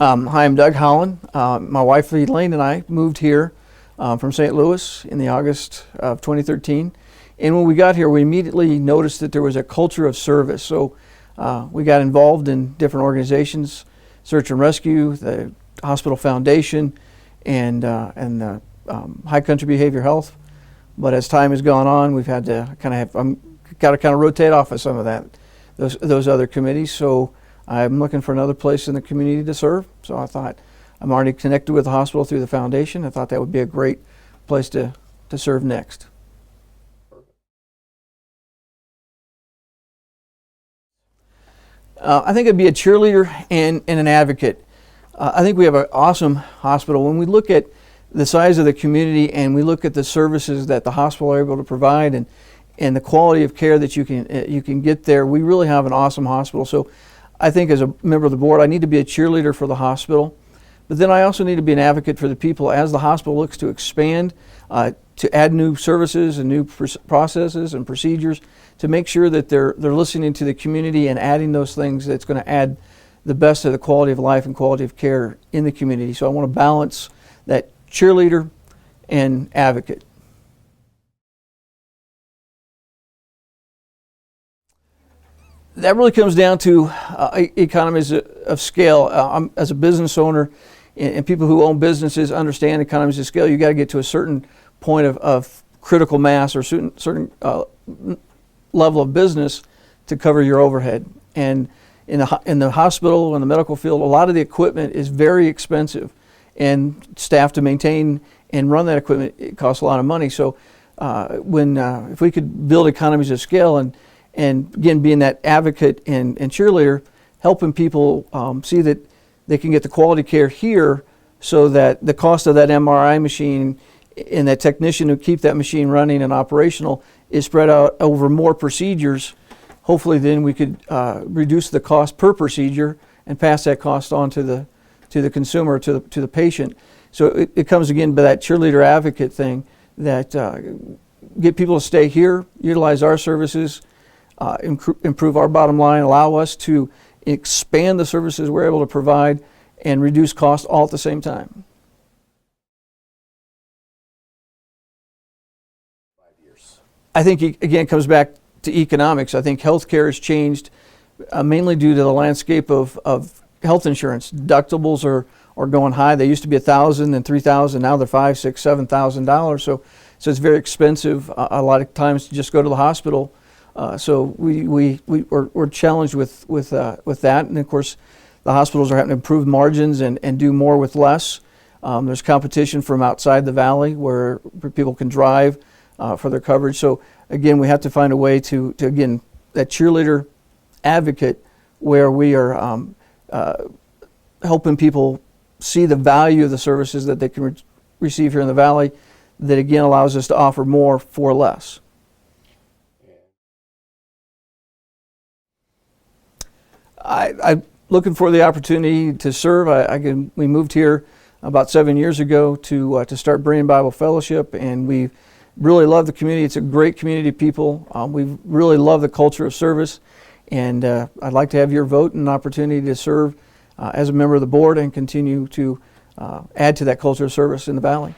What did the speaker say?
Hi, I'm Doug Hollen. My wife Elaine and I moved here from St. Louis in the August of 2013. And when we got here, we immediately noticed that there was a culture of service. So we got involved in different organizations, Search and Rescue, the Hospital Foundation, and the High Country Behavior Health. But as time has gone on, we've had to got to kind of rotate off of some of those other committees. So I'm looking for another place in the community to serve. So I thought, I'm already connected with the hospital through the foundation. I thought that would be a great place to serve next. I think it'd be a cheerleader and an advocate. I think we have an awesome hospital. When we look at the size of the community and we look at the services that the hospital are able to provide and the quality of care that you can get there, we really have an awesome hospital. So I think as a member of the board, I need to be a cheerleader for the hospital, but then I also need to be an advocate for the people as the hospital looks to expand, to add new services and new processes and procedures, to make sure that they're listening to the community and adding those things that's going to add the best of the quality of life and quality of care in the community. So I want to balance that cheerleader and advocate. That really comes down to economies of scale. As a business owner, and people who own businesses understand economies of scale. You got to get to a certain point of critical mass or certain level of business to cover your overhead. And in the hospital and the medical field, a lot of the equipment is very expensive, and staff to maintain and run that equipment, it costs a lot of money. So if we could build economies of scale and again, being that advocate and cheerleader, helping people see that they can get the quality care here, so that the cost of that MRI machine and that technician who keep that machine running and operational is spread out over more procedures. Hopefully then we could reduce the cost per procedure and pass that cost on to the consumer, to the patient. So it comes again by that cheerleader advocate thing, that get people to stay here, utilize our services, improve our bottom line, allow us to expand the services we're able to provide, and reduce costs all at the same time. 5 years. I think, again, it comes back to economics. I think healthcare has changed mainly due to the landscape of health insurance. Deductibles are going high. They used to be $1,000 and $3,000. Now they're $5,000, $6,000, $7,000. So it's very expensive a lot of times to just go to the hospital. So we're challenged with that, and of course the hospitals are having to improve margins and do more with less. There's competition from outside the valley where people can drive for their coverage. So again, we have to find a way to again, that cheerleader advocate, where we are helping people see the value of the services that they can receive here in the valley, that again allows us to offer more for less. I'm looking for the opportunity to serve. We moved here about 7 years ago to start Berean Bible Fellowship, and we really love the community. It's a great community of people. We really love the culture of service, and I'd like to have your vote and an opportunity to serve as a member of the board and continue to add to that culture of service in the Valley.